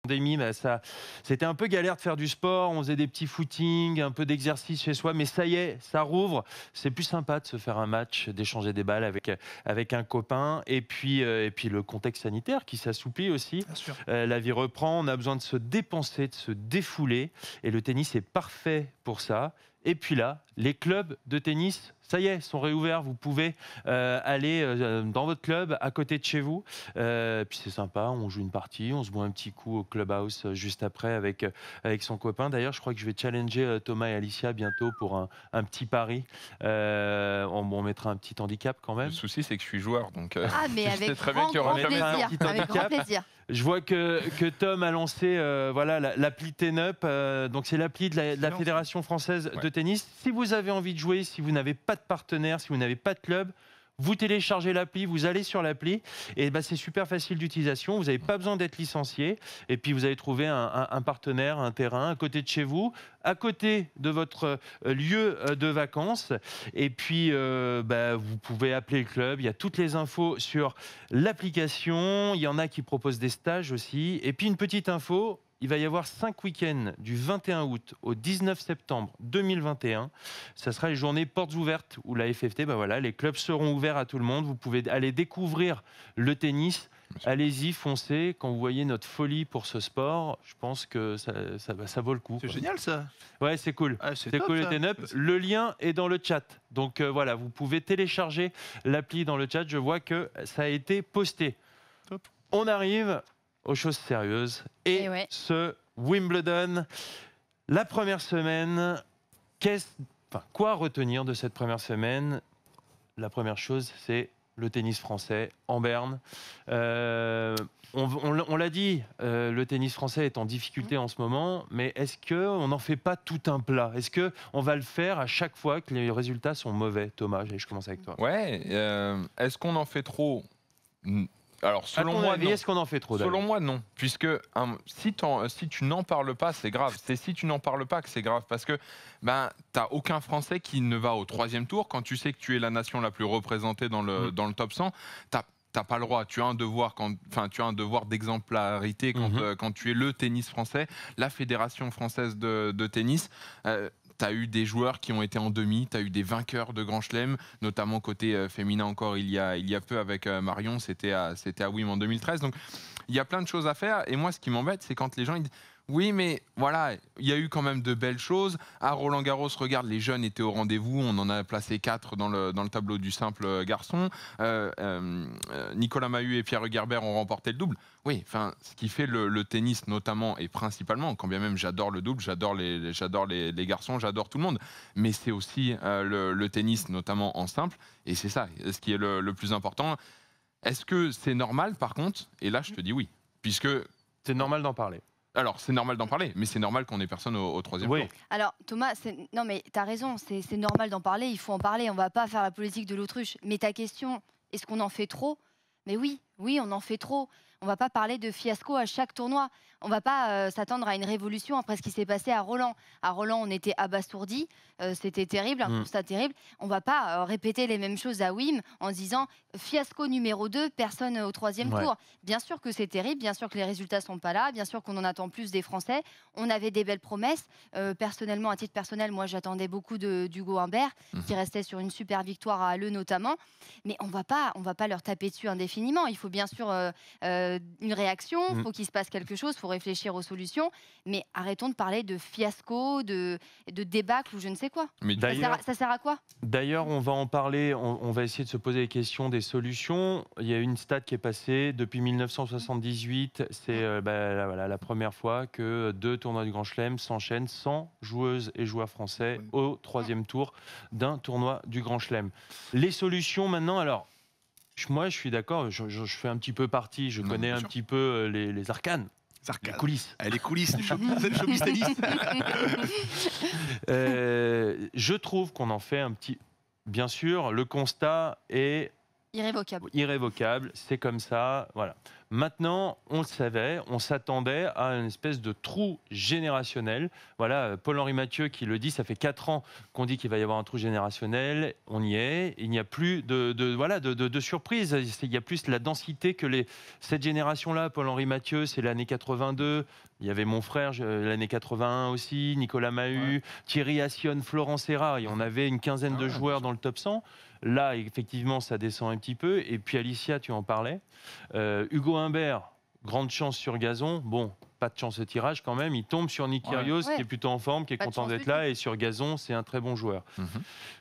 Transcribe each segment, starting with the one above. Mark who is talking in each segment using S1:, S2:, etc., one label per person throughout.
S1: pandémie, c'était un peu galère de faire du sport. On faisait des petits footings, un peu d'exercice chez soi. Mais ça y est, ça rouvre. C'est plus sympa de se faire un match, d'échanger des balles avec un copain. Et puis le contexte sanitaire qui s'assouplit aussi.
S2: Bien sûr.
S1: La vie reprend. On a besoin de se dépenser, de se défouler. Et le tennis est parfait pour ça. Et puis là, les clubs de tennis, ça y est, sont réouverts. Vous pouvez aller dans votre club, à côté de chez vous. Puis c'est sympa, on joue une partie, on se boit un petit coup au clubhouse juste après avec son copain. D'ailleurs, je crois que je vais challenger Thomas et Alicia bientôt pour un petit pari. On mettra un petit handicap quand même.
S3: Le souci, c'est que je suis joueur, donc
S4: Ah, mais
S3: je
S4: avec
S3: sais très bien qu'il y aura
S4: grand
S3: jamais
S4: plaisir.
S1: un petit
S4: Avec grand plaisir.
S1: Je vois que Tom a lancé l'appli TenUp. Donc c'est l'appli de la Fédération française de tennis. Si vous avez envie de jouer, si vous n'avez pas de partenaire, si vous n'avez pas de club, vous téléchargez l'appli, vous allez sur l'appli et c'est super facile d'utilisation. Vous n'avez pas besoin d'être licencié et puis vous allez trouver un partenaire, un terrain à côté de chez vous, à côté de votre lieu de vacances. Et puis vous pouvez appeler le club. Il y a toutes les infos sur l'application. Il y en a qui proposent des stages aussi. Et puis une petite info. Il va y avoir 5 week-ends du 21 août au 19 septembre 2021. Ça sera les journées portes ouvertes où la FFT, les clubs seront ouverts à tout le monde. Vous pouvez aller découvrir le tennis. Allez-y, foncez. Quand vous voyez notre folie pour ce sport, je pense que ça vaut le coup.
S2: C'est génial ça.
S1: Ouais, c'est cool.
S2: Ah,
S1: c'est cool le TenUp. Le lien est dans le chat. Donc vous pouvez télécharger l'appli dans le chat. Je vois que ça a été posté.
S2: Top.
S1: On arrive aux choses sérieuses. Et ce Wimbledon, la première semaine, quoi retenir de cette première semaine? La première chose, c'est le tennis français en berne. On l'a dit, le tennis français est en difficulté en ce moment, mais est-ce qu'on n'en fait pas tout un plat? Est-ce qu'on va le faire à chaque fois que les résultats sont mauvais? Thomas, je commence avec toi.
S3: Ouais, est-ce qu'on en fait trop? Alors, selon moi, non.
S1: Est-ce qu'on en fait trop?
S3: Selon moi, non. Puisque si tu n'en parles pas, c'est grave. C'est si tu n'en parles pas que c'est grave. Parce que t'as aucun Français qui ne va au 3e tour. Quand tu sais que tu es la nation la plus représentée dans le top 100, t'as pas le droit. Tu as un devoir, d'exemplarité quand tu es le tennis français, la fédération française de tennis. Tu as eu des joueurs qui ont été en demi, tu as eu des vainqueurs de Grand Chelem, notamment côté féminin encore il y a peu avec Marion, c'était à Wimbledon en 2013. Donc il y a plein de choses à faire. Et moi, ce qui m'embête, c'est quand les gens ils disent oui, mais voilà, il y a eu quand même de belles choses. À Roland-Garros, regarde, les jeunes étaient au rendez-vous. On en a placé 4 dans le tableau du simple garçon. Nicolas Mahut et Pierre Hugerbert ont remporté le double. Oui, enfin, ce qui fait le tennis notamment et principalement, quand bien même j'adore le double, j'adore les garçons, j'adore tout le monde, mais c'est aussi le tennis notamment en simple. Et c'est ça, ce qui est le plus important. Est-ce que c'est normal, par contre? Et là, je te dis oui, puisque
S1: c'est normal d'en parler.
S3: Alors, c'est normal d'en parler, mais c'est normal qu'on ait personne au 3e tour.
S4: Alors, Thomas, non, mais tu as raison, c'est normal d'en parler, il faut en parler, on ne va pas faire la politique de l'autruche. Mais ta question, est-ce qu'on en fait trop? Mais oui, on en fait trop. On ne va pas parler de fiasco à chaque tournoi. On ne va pas s'attendre à une révolution après ce qui s'est passé à Roland. À Roland, on était abasourdis. C'était terrible, un constat terrible. On ne va pas répéter les mêmes choses à Wim en disant fiasco numéro 2, personne au 3e tour. Bien sûr que c'est terrible, bien sûr que les résultats ne sont pas là, bien sûr qu'on en attend plus des Français. On avait des belles promesses. Personnellement, à titre personnel, moi, j'attendais beaucoup d'Hugo Humbert, qui restait sur une super victoire à Halle notamment. Mais on va pas leur taper dessus indéfiniment. Il faut bien sûr une réaction, il faut qu'il se passe quelque chose, il faut réfléchir aux solutions, mais arrêtons de parler de fiasco, de débâcle ou je ne sais quoi. Mais ça sert à quoi? D'ailleurs,
S1: on va en parler, on va essayer de se poser les questions des solutions. Il y a une stat qui est passée depuis 1978, c'est la première fois que 2 tournois du Grand Chelem s'enchaînent sans joueuses et joueurs français au 3e tour d'un tournoi du Grand Chelem. Les solutions maintenant, alors moi je suis d'accord, je fais un petit peu partie, je connais un petit peu les arcanes. Les coulisses.
S2: Les coulisses du showbiz tennis.
S1: Je trouve qu'on en fait un petit... Bien sûr, le constat est...
S4: irrévocable.
S1: Irrévocable, c'est comme ça, voilà. Maintenant, on le savait, on s'attendait à une espèce de trou générationnel. Voilà, Paul-Henri Mathieu qui le dit, ça fait 4 ans qu'on dit qu'il va y avoir un trou générationnel. On y est. Il n'y a plus de surprise. Il y a plus la densité que cette génération-là. Paul-Henri Mathieu, c'est l'année 82. Il y avait mon frère, l'année 81 aussi, Nicolas Mahut, Thierry Assion, Florent Serra. Et on avait une quinzaine de joueurs dans le top 100. Là, effectivement, ça descend un petit peu. Et puis Alicia, tu en parlais. Hugo Humbert, grande chance sur gazon. Bon, pas de chance de tirage quand même. Il tombe sur Nick Kyrgios, qui est plutôt en forme, qui est content d'être là. Et sur gazon, c'est un très bon joueur.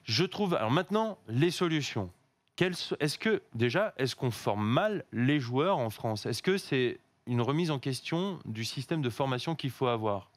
S1: Je trouve... Alors maintenant, les solutions. Est-ce qu'on forme mal les joueurs en France? Est-ce que c'est une remise en question du système de formation qu'il faut avoir?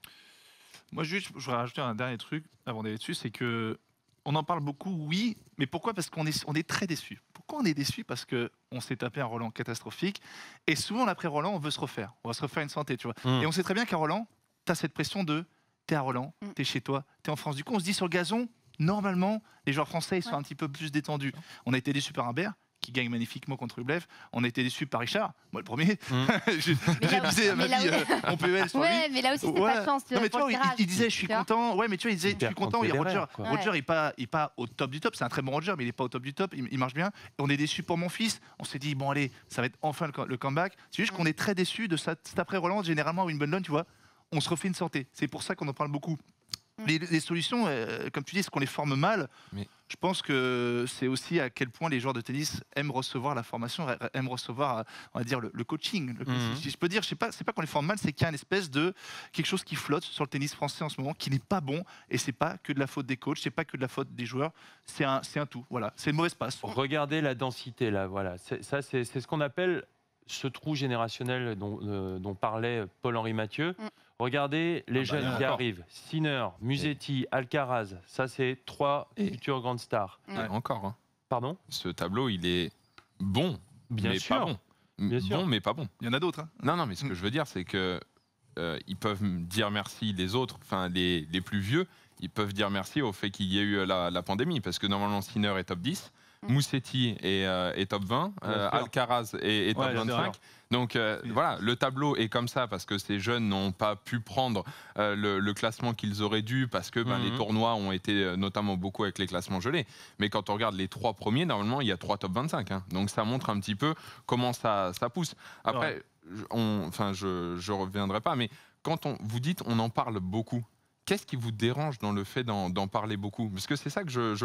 S2: Moi, juste, je voudrais rajouter un dernier truc avant d'aller dessus, c'est que on en parle beaucoup, oui, mais pourquoi? Parce qu'on est très déçus. Pourquoi on est déçus? Parce qu'on s'est tapé un Roland catastrophique, et souvent, l'après-Roland, on veut se refaire. On va se refaire une santé, tu vois. Et on sait très bien qu'à Roland, tu as cette pression de t'es à Roland, t'es chez toi, t'es en France. Du coup, on se dit sur le gazon, normalement, les joueurs français, ils sont un petit peu plus détendus. On a été déçus par Humbert, qui gagne magnifiquement contre Rublev. On a été déçus par Richard, moi le premier. J'ai misé ma vie en PEL sur lui.
S4: Mais là aussi, c'est pas de chance.
S2: Non, mais tu vois, il disait, je suis
S4: content.
S2: content. Ouais, mais tu vois, il disait, je suis content. Il y a Roger. Roger, il est pas au top du top. C'est un très bon Roger, mais il n'est pas au top du top. Il marche bien. Et on est déçus pour mon fils. On s'est dit, bon, allez, ça va être enfin le comeback. C'est juste qu'on est très déçus de cet après-Roland. Généralement, à Wimbledon, tu vois, on se refait une santé. C'est pour ça qu'on en parle beaucoup. Les solutions, comme tu dis, c'est qu'on les forme mal. Mais je pense que c'est aussi à quel point les joueurs de tennis aiment recevoir la formation, aiment recevoir, on va dire, le coaching. Si je peux dire, c'est pas qu'on les forme mal, c'est qu'il y a une espèce de quelque chose qui flotte sur le tennis français en ce moment, qui n'est pas bon. Et c'est pas que de la faute des coachs, c'est pas que de la faute des joueurs. C'est un tout. Voilà, c'est une mauvaise passe.
S1: Regardez la densité là. Voilà, c'est ce qu'on appelle ce trou générationnel dont parlait Paul-Henri Mathieu. Regardez les jeunes qui arrivent. Sinner, Musetti, Alcaraz. Ça, c'est 3 futures grandes stars.
S3: Encore. Hein.
S1: Pardon?
S3: Ce tableau, il est bon,
S1: bien
S3: mais
S1: sûr.
S3: pas bon.
S1: Bien sûr.
S3: Bon, mais pas bon.
S2: Il y en a d'autres. Hein.
S3: Non, mais ce que je veux dire, c'est que ils peuvent dire merci les autres, enfin les plus vieux, ils peuvent dire merci au fait qu'il y ait eu la pandémie, parce que normalement, Sinner est top 10. Moussetti est top 20, Alcaraz est top 25. Donc voilà, le tableau est comme ça parce que ces jeunes n'ont pas pu prendre le classement qu'ils auraient dû parce que les tournois ont été notamment beaucoup avec les classements gelés. Mais quand on regarde les 3 premiers, normalement il y a 3 top 25. Hein. Donc ça montre un petit peu comment ça pousse. Après, je reviendrai pas, mais quand vous dites on en parle beaucoup. Qu'est-ce qui vous dérange dans le fait d'en parler beaucoup? Parce que c'est ça que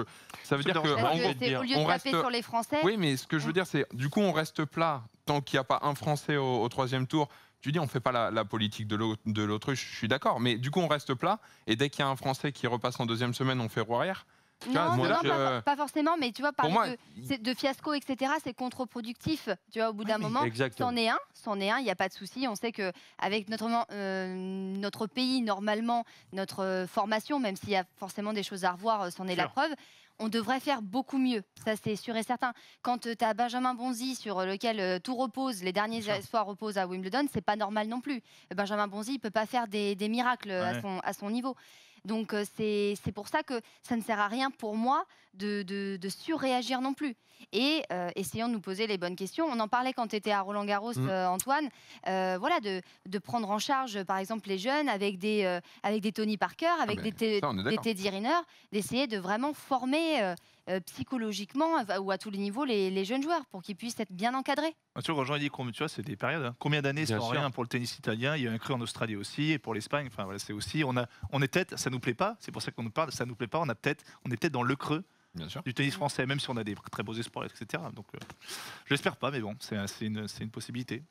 S3: ça veut dire que
S4: en gros, au lieu de taper sur les Français.
S3: Oui, mais ce que je veux dire, c'est du coup on reste plat tant qu'il n'y a pas un Français au 3e tour. Tu dis on fait pas la politique de l'autruche, je suis d'accord, mais du coup on reste plat et dès qu'il y a un Français qui repasse en 2e semaine, on fait roue arrière.
S4: Pas forcément, mais tu vois, parler de fiasco, etc., c'est contre-productif. Tu vois, au bout d'un moment, c'en est un, il n'y a pas de souci. On sait qu'avec notre pays, normalement, notre formation, même s'il y a forcément des choses à revoir, c'en est la preuve. On devrait faire beaucoup mieux, ça c'est sûr et certain. Quand tu as Benjamin Bonzi sur lequel tout repose, les derniers espoirs reposent à Wimbledon, c'est pas normal non plus. Benjamin Bonzi, il peut pas faire des miracles à son niveau. Donc c'est pour ça que ça ne sert à rien pour moi de surréagir non plus. Et essayons de nous poser les bonnes questions. On en parlait quand tu étais à Roland-Garros, Antoine. Voilà, de prendre en charge, par exemple, les jeunes avec des Tony Parker, avec des Teddy Riner, d'essayer de vraiment former psychologiquement ou à tous les niveaux les jeunes joueurs pour qu'ils puissent être bien encadrés.
S2: Tu vois, Jean dit, tu vois, c'est des périodes. Hein. Combien d'années sans rien pour le tennis italien? Il y a un creux en Australie aussi, et pour l'Espagne. Enfin voilà, c'est aussi. On est peut-être, ça nous plaît pas. C'est pour ça qu'on nous parle. Ça nous plaît pas. On est peut-être dans le creux du tennis français, même si on a des très beaux espoirs, etc. Donc, je l'espère pas, mais bon, c'est une possibilité.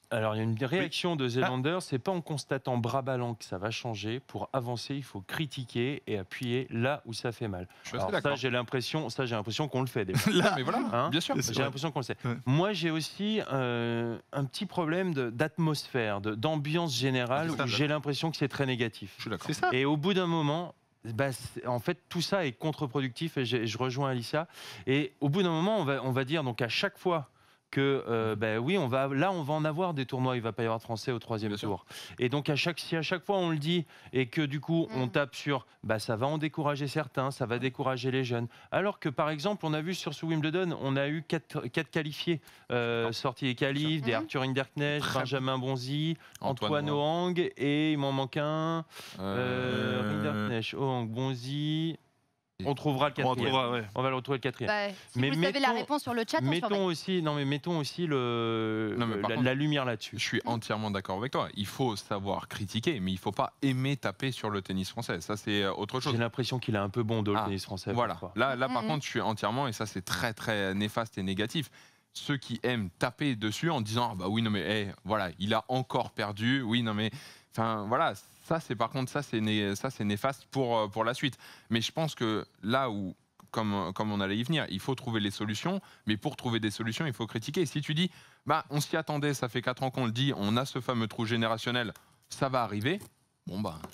S1: Alors, il y a une réaction de Zélander, c'est pas en constatant bras ballants que ça va changer. Pour avancer, il faut critiquer et appuyer là où ça fait mal. Alors, ça, j'ai l'impression qu'on le fait.
S3: Là, mais voilà, bien sûr.
S1: J'ai l'impression qu'on le sait. Moi, j'ai aussi un petit problème d'atmosphère, d'ambiance générale, où j'ai l'impression que c'est très négatif.
S3: Je suis d'accord.
S1: Et au bout d'un moment, en fait, tout ça est contre-productif et je rejoins Alicia. Et au bout d'un moment, on va dire donc à chaque fois que oui, on va en avoir des tournois, il ne va pas y avoir de Français au 3e tour. Et donc si à chaque fois on le dit et que du coup on tape sur ça va en décourager certains, ça va décourager les jeunes. Alors que par exemple, on a vu sur ce Wimbledon, on a eu 4 qualifiés sortis des qualifs, des Arthur Hinderknecht, Benjamin Bonzi, Antoine Hoang et il m'en manque un, Hinderknecht, Hoang, Bonzi. On trouvera le 4e. On va le retrouver le 4e.
S4: Si vous avez la réponse sur le chat,
S1: mettons aussi la lumière là-dessus.
S3: Je suis entièrement d'accord avec toi. Il faut savoir critiquer, mais il ne faut pas aimer taper sur le tennis français. Ça, c'est autre chose.
S1: J'ai l'impression qu'il a un peu bon dos, le tennis français.
S3: Voilà. Là, par contre, je suis entièrement, et ça, c'est très, très néfaste et négatif. Ceux qui aiment taper dessus en disant oui, non, mais voilà, il a encore perdu. Oui, non, mais. Enfin, voilà. Ça, c'est néfaste pour la suite. Mais je pense que là où, comme on allait y venir, il faut trouver les solutions. Mais pour trouver des solutions, il faut critiquer. Si tu dis, on s'y attendait, ça fait 4 ans qu'on le dit, on a ce fameux trou générationnel, ça va arriver.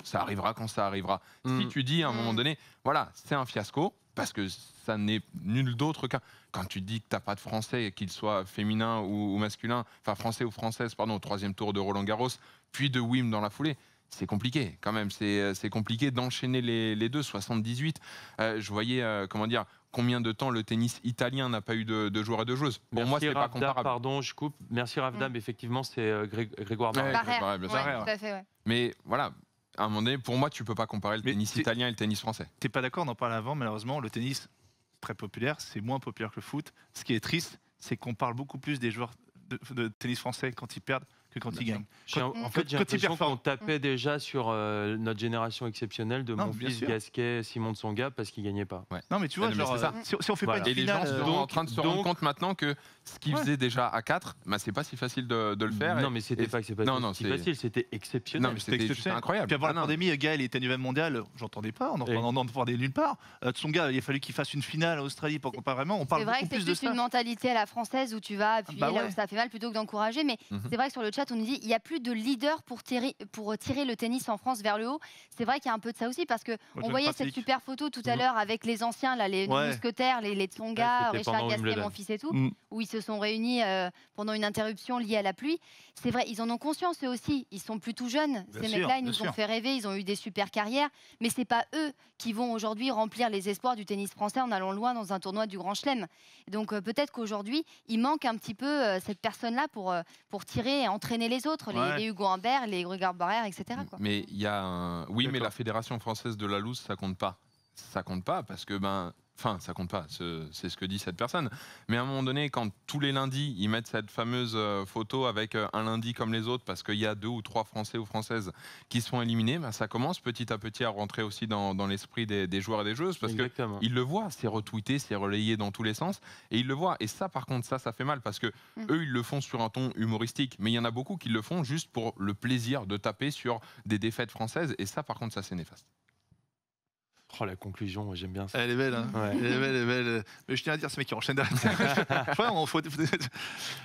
S3: Ça arrivera quand ça arrivera. Si tu dis à un moment donné, voilà, c'est un fiasco, parce que ça n'est nul d'autre qu'un. Quand tu dis que tu n'as pas de Français, qu'il soit féminin ou masculin, enfin français ou française, pardon, au 3e tour de Roland-Garros, puis de Wim dans la foulée. C'est compliqué quand même, c'est compliqué d'enchaîner les deux. 78, je voyais combien de temps le tennis italien n'a pas eu de joueurs et de joueuses. Pour moi, c'est pas comparable.
S1: Pardon, je coupe. Merci Ravdab, effectivement, c'est Grégoire
S4: Barrère.
S3: Mais voilà, à un moment donné, pour moi, tu peux pas comparer le tennis italien et le tennis français.
S2: T'es pas d'accord, on en parlait avant, malheureusement, le tennis, très populaire, c'est moins populaire que le foot. Ce qui est triste, c'est qu'on parle beaucoup plus des joueurs de tennis français quand ils perdent que quand ils gagnent.
S1: En fait, j'ai l'impression qu'on tapait déjà sur notre génération exceptionnelle de Monfils, Gasquet, Simon Tsonga parce qu'ils ne gagnaient pas.
S2: Non, mais tu vois, si on fait pas une finale...
S3: Et les gens sont en train de se rendre compte maintenant que ce qu'ils faisaient déjà à 4, c'est pas si facile de le faire.
S1: Non, mais c'était pas si facile, c'était exceptionnel.
S3: Non, mais c'était incroyable.
S2: Puis avant la pandémie, Gaël était 9e mondial, j'entendais pas, on n'en entendait nulle part. Tsonga, il a fallu qu'il fasse une finale en Australie pour comparer vraiment. On parle beaucoup plus de ça.
S4: C'est vrai que c'est plus une mentalité à la française où tu vas appuyer là où ça fait mal plutôt que d'encourager. Mais c'est vrai que sur le chat, on nous dit il n'y a plus de leader pour tirer le tennis en France vers le haut. C'est vrai qu'il y a un peu de ça aussi parce qu'on voyait cette super photo tout à l'heure avec les anciens, là, les mousquetaires, les Tsonga, Richard Gasquet, mon fils et tout, où ils se sont réunis pendant une interruption liée à la pluie. C'est vrai, ils en ont conscience eux aussi. Ils sont plus tout jeunes. Ces mecs-là, ils nous ont fait rêver. Ils ont eu des super carrières. Mais c'est pas eux qui vont aujourd'hui remplir les espoirs du tennis français en allant loin dans un tournoi du Grand Chelem. Donc peut-être qu'aujourd'hui, il manque un petit peu cette personne-là pour tirer et entraîner les autres, les Hugo Humbert, les Grégoire Barrère, etc. Quoi.
S3: Mais il y a mais la Fédération française de la loose, ça compte pas. Ça compte pas parce que Enfin, ça compte pas, c'est ce que dit cette personne. Mais à un moment donné, quand tous les lundis, ils mettent cette fameuse photo avec un lundi comme les autres, parce qu'il y a 2 ou 3 Français ou Françaises qui sont éliminés, ça commence petit à petit à rentrer aussi dans l'esprit des joueurs et des joueuses, parce qu'ils le voient, c'est retweeté, c'est relayé dans tous les sens, et ils le voient. Et ça, par contre, ça fait mal, parce que eux, ils le font sur un ton humoristique, mais il y en a beaucoup qui le font juste pour le plaisir de taper sur des défaites françaises, et ça, par contre, ça, c'est néfaste.
S1: Oh, la conclusion, j'aime bien ça.
S2: Elle est belle, hein. Elle est belle. Mais je tiens à dire, ce mec qui enchaîne derrière.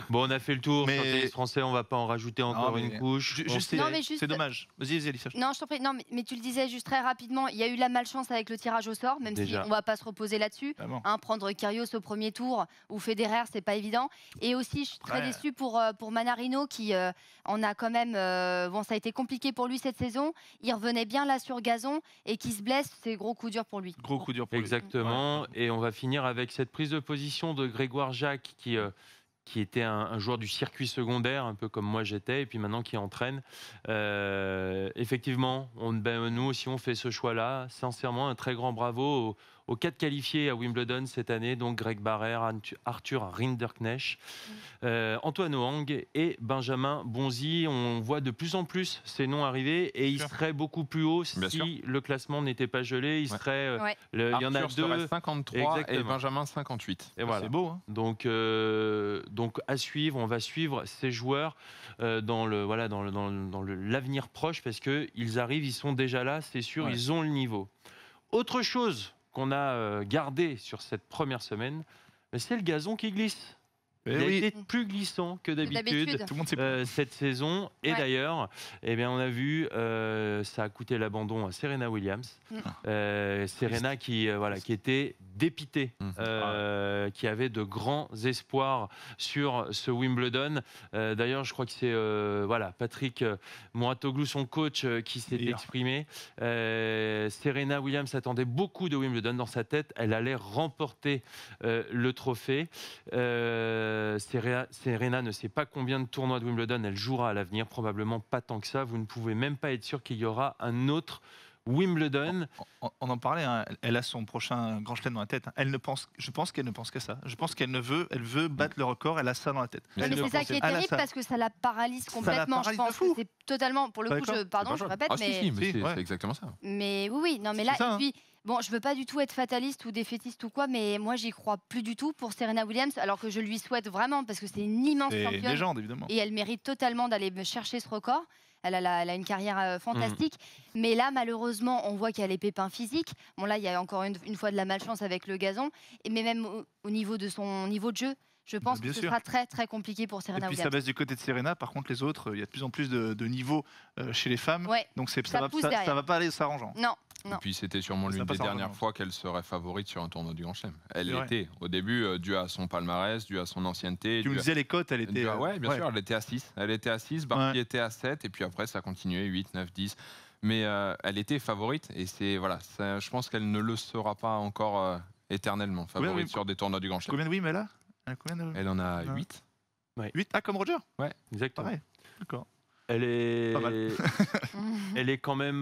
S1: Bon, on a fait le tour. Sur le tennis français, on va pas en rajouter encore une couche.
S2: C'est dommage. Vas-y, Elisa.
S4: Non, je t'en prie. Non, mais tu le disais juste très rapidement. Il y a eu la malchance avec le tirage au sort, même si on va pas se reposer là-dessus. Prendre Kyrgios au premier tour ou Federer, c'est pas évident. Et aussi, je suis très déçue pour Manarino qui en a quand même. Ça a été compliqué pour lui cette saison. Il revenait bien là sur gazon et qui se blesse, c'est gros coup dur pour lui.
S2: Gros coup dur pour lui.
S1: Exactement. Et on va finir avec cette prise de position de Grégoire Jacques qui était un joueur du circuit secondaire, un peu comme moi j'étais, et puis maintenant qui entraîne. Effectivement, nous aussi on fait ce choix-là. Sincèrement, un très grand bravo aux 4 qualifiés à Wimbledon cette année, donc Greg Barrère, Arthur Rinderknecht, Antoine Hoang et Benjamin Bonzi. On voit de plus en plus ces noms arriver et ils seraient beaucoup plus hauts si le classement n'était pas gelé. Il y en a 2.
S3: 53 et Benjamin 58.
S1: Et voilà.
S2: C'est beau. Hein.
S1: Donc à suivre, on va suivre ces joueurs dans l'avenir proche parce qu'ils arrivent, ils sont déjà là, c'est sûr, ils ont le niveau. Autre chose qu'on a gardé sur cette première semaine, c'est le gazon qui glisse. Il a été plus glissant que d'habitude cette saison. Et d'ailleurs, on a vu, ça a coûté l'abandon à Serena Williams. Serena qui était dépité, qui avait de grands espoirs sur ce Wimbledon. D'ailleurs, je crois que c'est Patrick Mouratoglou, son coach, qui s'est exprimé. Serena Williams attendait beaucoup de Wimbledon dans sa tête. Elle allait remporter le trophée. Serena ne sait pas combien de tournois de Wimbledon elle jouera à l'avenir. Probablement pas tant que ça. Vous ne pouvez même pas être sûr qu'il y aura un autre Wimbledon.
S2: On en parlait, hein. Elle a son prochain Grand Chelem dans la tête. Je pense qu'elle ne pense qu'à ça. Je pense qu'elle veut battre le record. Elle a ça dans la tête.
S4: Mais c'est ça qui est terrible parce que ça la paralyse complètement. Je pense que c'est totalement, pour le coup, je répète,
S3: mais c'est exactement ça.
S4: Mais oui, non, mais là, et puis. Bon, je veux pas du tout être fataliste ou défaitiste ou quoi, mais moi, j'y crois plus du tout pour Serena Williams, alors que je lui souhaite vraiment, parce que c'est une immense championne. C'est une légende, évidemment. Et elle mérite totalement d'aller chercher ce record. Elle a une carrière fantastique. Mais là, malheureusement, on voit qu'il y a les pépins physiques. Bon, là, il y a encore une fois de la malchance avec le gazon. Mais même au niveau de son niveau de jeu, je pense que ce sera très, très compliqué pour Serena Williams.
S2: Et puis, ça baisse du côté de Serena. Par contre, les autres, il y a de plus en plus de niveau chez les femmes. Ouais, donc, ça va pas aller s'arrangeant.
S4: Non.
S3: Et puis c'était sûrement l'une des dernières fois qu'elle serait favorite sur un tournoi du Grand Chelem. Elle l'était au début, dû à son palmarès, dû à son ancienneté.
S2: Tu me disais les cotes, elle était...
S3: Oui, bien sûr, elle était à 6. Elle était à 6, Barty était à 7, et puis après ça continuait, 8, 9, 10. Mais elle était favorite, et je pense qu'elle ne le sera pas encore éternellement, favorite sur des tournois du Grand Chelem.
S2: Combien de wins elle a
S3: Elle en a 8.
S2: 8 comme Roger.
S3: Ouais,
S1: exactement.
S2: D'accord.
S1: Elle est quand même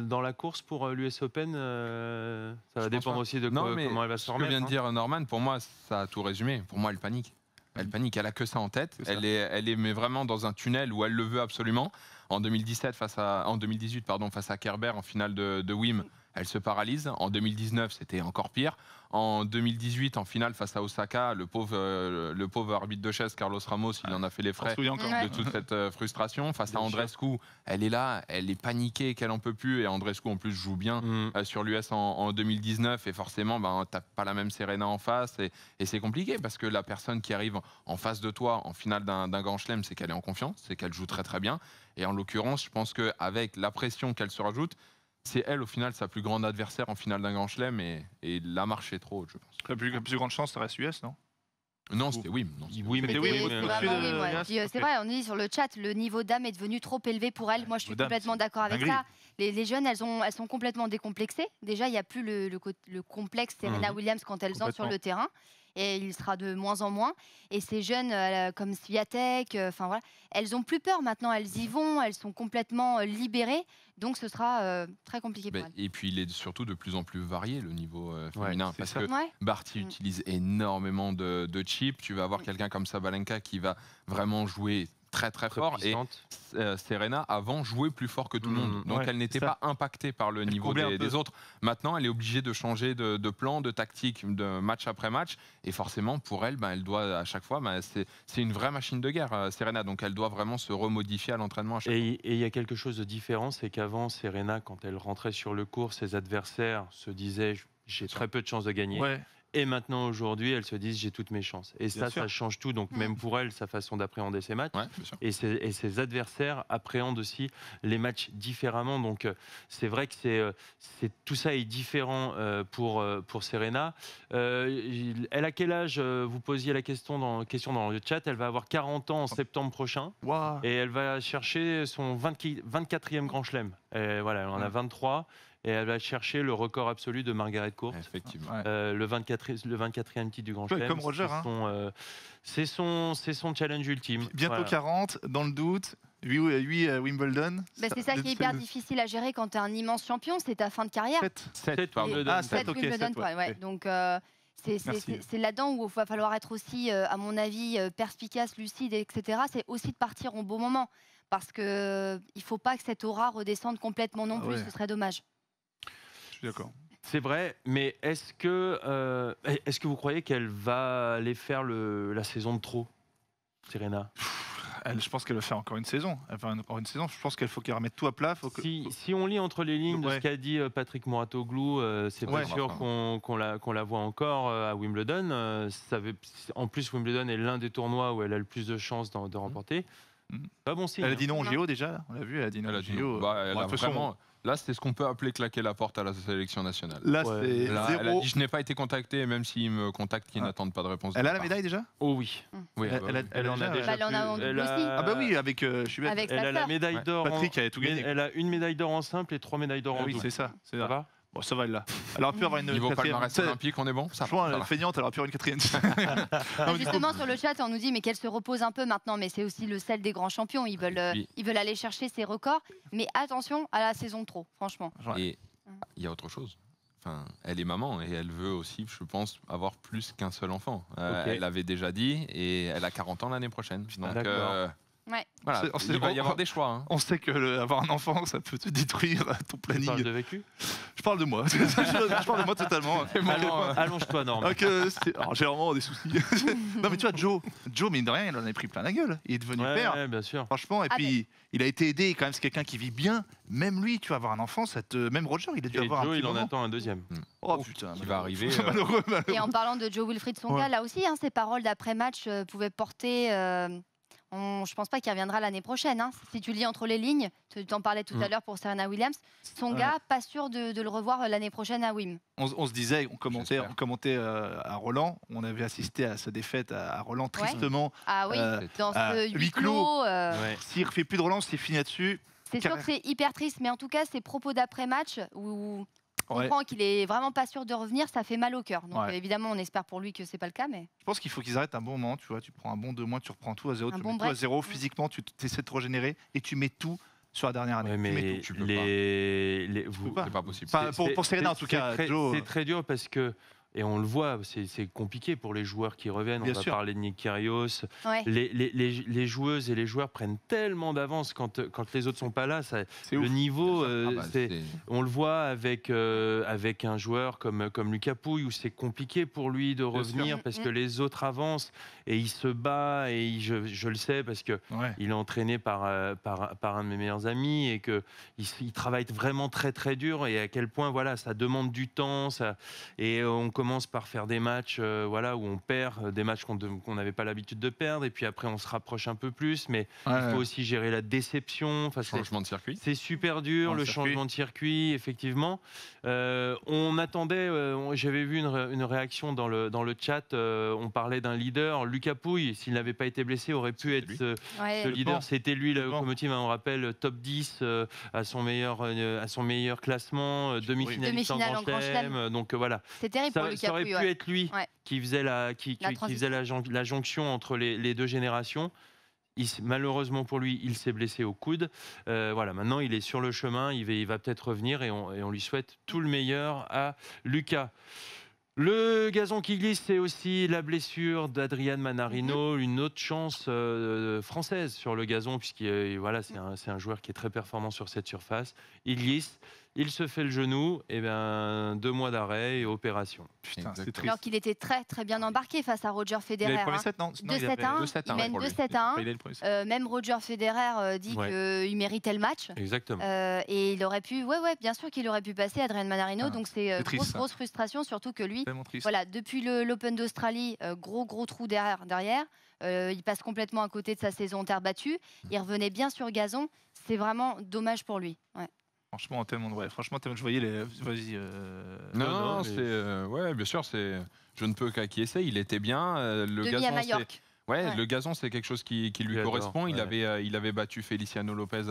S1: dans la course pour l'US Open. Ça va dépendre aussi de comment elle va se remettre.
S3: Ce que vient de dire Norman, pour moi, ça a tout résumé. Pour moi, elle panique. Elle panique, elle a que ça en tête. Elle est mais vraiment dans un tunnel où elle le veut absolument. En 2018, face à Kerber en finale de Wim, elle se paralyse. En 2019, c'était encore pire. En 2018, en finale face à Osaka, le pauvre arbitre de chaise, Carlos Ramos, il en a fait les frais de toute cette frustration. Face à Andreescu, elle est là, elle est paniquée, qu'elle en peut plus. Et Andreescu, en plus, joue bien sur l'US en 2019. Et forcément, t'as pas la même Serena en face. Et c'est compliqué parce que la personne qui arrive en face de toi en finale d'un Grand Chelem, c'est qu'elle est en confiance, c'est qu'elle joue très très bien. Et en l'occurrence, je pense qu'avec la pression qu'elle se rajoute, c'est elle, au final, sa plus grande adversaire en finale d'un Grand Chelem, et la marche est trop haute, je pense.
S2: La plus grande chance, ça reste US, non?
S3: Non, c'était Wim.
S4: C'est vrai, on dit sur le chat, le niveau d'âme est devenu trop élevé pour elle. Moi, je suis complètement d'accord avec ça. Les jeunes, elles sont complètement décomplexées. Déjà, il n'y a plus le complexe Serena Williams quand elles entrent sur le terrain. Et il sera de moins en moins. Et ces jeunes comme Swiatek, elles ont plus peur maintenant. Elles y vont, elles sont complètement libérées. Donc ce sera très compliqué pour elles.
S3: Et puis il est surtout de plus en plus varié le niveau féminin. Parce que Barty utilise énormément de chips. Tu vas avoir quelqu'un comme Sabalenka qui va vraiment jouer très très fort. Puissante. Et Serena avant jouait plus fort que tout le monde, donc elle n'était pas impactée par le niveau des autres. Maintenant elle est obligée de changer de plan, de tactique, de match après match, et forcément pour elle, elle doit à chaque fois, c'est une vraie machine de guerre, Serena, donc elle doit vraiment se remodifier à l'entraînement à chaque fois.
S1: Et il y a quelque chose de différent, c'est qu'avant Serena, quand elle rentrait sur le court, ses adversaires se disaient j'ai très peu de chances de gagner. Et maintenant, aujourd'hui, elles se disent j'ai toutes mes chances. Et ça change tout. Donc, même pour elle, sa façon d'appréhender ses matchs. Et ses adversaires appréhendent aussi les matchs différemment. Donc, c'est vrai que tout ça est différent pour Serena. Elle a quel âge? Vous posiez la question dans le chat. Elle va avoir 40 ans en septembre prochain. Wow. Et elle va chercher son 24e Grand Chelem. Elle en a 23. Et elle va chercher le record absolu de Margaret Court.
S3: Effectivement.
S1: Le 24e titre du Grand Chelem.
S2: Comme Roger.
S1: C'est son challenge ultime.
S2: Bientôt 40, dans le doute. 8 Wimbledon.
S4: C'est ça qui est hyper difficile à gérer quand tu es un immense champion, c'est ta fin de carrière.
S1: 7
S4: Wimbledon. Donc c'est là-dedans où il va falloir être aussi, à mon avis, perspicace, lucide, etc. C'est aussi de partir au bon moment. Parce qu'il ne faut pas que cette aura redescende complètement non plus, ce serait dommage.
S2: Je suis d'accord.
S1: C'est vrai, mais est-ce que vous croyez qu'elle va aller faire la saison de trop, Serena?
S2: Je pense qu'elle va faire encore une saison. Je pense qu'il faut qu'elle remette tout à plat.
S1: Si on lit entre les lignes de ce qu'a dit Patrick Mouratoglou, c'est pas sûr qu'on la voit encore à Wimbledon. En plus, Wimbledon est l'un des tournois où elle a le plus de chances de remporter. Pas bon signe.
S2: Elle a dit non au JO déjà, on l'a vu, elle a dit non au JO.
S3: Là, c'est ce qu'on peut appeler claquer la porte à la sélection nationale.
S2: Là, c'est
S3: Là,
S2: zéro.
S3: elle a dit je n'ai pas été contacté, même s'ils me contactent, qu'ils n'attendent pas de réponse.
S2: Elle a la médaille déjà?
S1: Oh oui.
S3: Oui,
S2: Elle en a déjà.
S4: Elle en a en double aussi.
S2: Ah bah oui, avec je suis bête.
S4: Avec
S1: Elle
S4: sa
S1: a la
S4: sœur.
S1: médaille d'or.
S2: Patrick avait tout gagné.
S1: Elle a une médaille d'or en simple et 3 médailles d'or en
S2: Oui,
S1: double.
S2: c'est ça. C'est
S1: Ça
S2: ça.
S1: va?
S2: Bon, ça va, elle là. Elle aurait pu avoir une
S3: Niveau
S2: quatrième.
S3: palmarès olympique, on est bon.
S2: Franchement, elle est feignante, elle aurait pu avoir une quatrième.
S4: Justement, sur le chat, on nous dit mais qu'elle se repose un peu maintenant, mais c'est aussi le sel des grands champions. Ils veulent aller chercher ces records. Mais attention à la saison trop, franchement.
S3: Et il y a autre chose. Enfin, elle est maman et elle veut aussi, je pense, avoir plus qu'un seul enfant. Elle l'avait déjà dit et elle a 40 ans l'année prochaine. Donc, voilà, il va y avoir des choix. Hein.
S2: On sait que avoir un enfant, ça peut te détruire ton planning.
S1: Tu parles de vécu?
S2: Je parle de moi. Je parle de moi totalement.
S1: Allonge-toi, Norm.
S2: Alors, j'ai vraiment des soucis. Non, mais tu vois, Joe, mine de rien, il en a pris plein la gueule. Il est devenu père.
S1: Ouais, bien sûr.
S2: Franchement, et puis il a été aidé. Quand même, c'est quelqu'un qui vit bien. Même lui, tu vas avoir un enfant, même Roger, il a dû
S1: Et
S2: avoir
S1: Joe,
S2: un petit
S1: il en
S2: moment.
S1: attend un deuxième.
S2: Oh putain,
S3: Qui va arriver.
S2: Malheureux.
S4: Et en parlant de Joe Wilfried Tsonga, là aussi, ses paroles d'après-match pouvaient porter. Je pense pas qu'il reviendra l'année prochaine. Si tu lis entre les lignes, tu t'en parlais tout à l'heure pour Serena Williams, Tsonga, pas sûr de le revoir l'année prochaine à Wim.
S2: On se disait, on commentait à Roland, on avait assisté à sa défaite à Roland tristement.
S4: Ah oui, dans ce huis clos.
S2: S'il ne refait plus de Roland, c'est fini là-dessus.
S4: C'est sûr que c'est hyper triste, mais en tout cas, ces propos d'après-match où on comprend qu'il est vraiment pas sûr de revenir, ça fait mal au cœur. Donc évidemment, on espère pour lui que c'est pas le cas, mais
S2: je pense qu'il faut qu'ils arrêtent un bon moment. Tu vois, tu prends un bon 2 mois, tu reprends tout à zéro, tu mets tout à zéro physiquement, tu essaies de te régénérer et tu mets tout sur la dernière année.
S1: Ouais, mais
S3: tu peux
S1: c'est
S3: pas possible.
S2: Pour Serena en tout cas.
S1: C'est très dur parce que, et on le voit, c'est compliqué pour les joueurs qui reviennent. On va parler de Nick Kyrgios. Les joueuses et les joueurs prennent tellement d'avance quand les autres sont pas là. Le niveau, on le voit avec un joueur comme Lucas Pouille où c'est compliqué pour lui de revenir parce que les autres avancent et il se bat et je le sais parce que il est entraîné par un de mes meilleurs amis et que il travaille vraiment très très dur et à quel point ça demande du temps et on commence par faire des matchs où on perd, des matchs qu'on n'avait pas l'habitude de perdre, et puis après on se rapproche un peu plus, mais il faut aussi gérer la déception.
S3: Changement de circuit.
S1: C'est super dur, le changement de circuit, effectivement. On attendait, j'avais vu une réaction dans le chat, on parlait d'un leader, Lucas Pouille, s'il n'avait pas été blessé, aurait pu être ce leader. C'était lui, la locomotive, on rappelle, top 10 à son meilleur classement, demi-finaliste en Grand Chelem. Donc voilà.
S4: C'est terrible pour Lucas Pouille.
S1: Ça aurait pu être lui qui faisait la jonction entre les deux générations. Malheureusement pour lui, il s'est blessé au coude. Maintenant, il est sur le chemin. Il va peut-être revenir et on lui souhaite tout le meilleur à Lucas. Le gazon qui glisse, c'est aussi la blessure d'Adrian Manarino, une autre chance française sur le gazon, puisqu'il c'est un joueur qui est très performant sur cette surface. Il glisse, il se fait le genou, et 2 mois d'arrêt et opération.
S2: Putain, c'est triste.
S4: Alors qu'il était très très bien embarqué face à Roger Federer.
S2: Il avait le premier set, non?
S4: 2-7-1, il mène 2-7-1. Même Roger Federer dit qu'il méritait le match.
S1: Exactement.
S4: Et il aurait pu, bien sûr qu'il aurait pu passer Adrian Manarino. Donc c'est grosse frustration, surtout que lui, depuis l'Open d'Australie, gros trou derrière. Il passe complètement à côté de sa saison terre battue. Il revenait bien sur gazon. C'est vraiment dommage pour lui.
S2: Franchement, tellement je voyais les. Vas-y.
S3: Non, c'est bien sûr, je ne peux qu'acquiescer. Il était bien. Le
S4: gazon à Majorque.
S3: Le gazon, c'est quelque chose qui lui correspond. Il avait battu Feliciano Lopez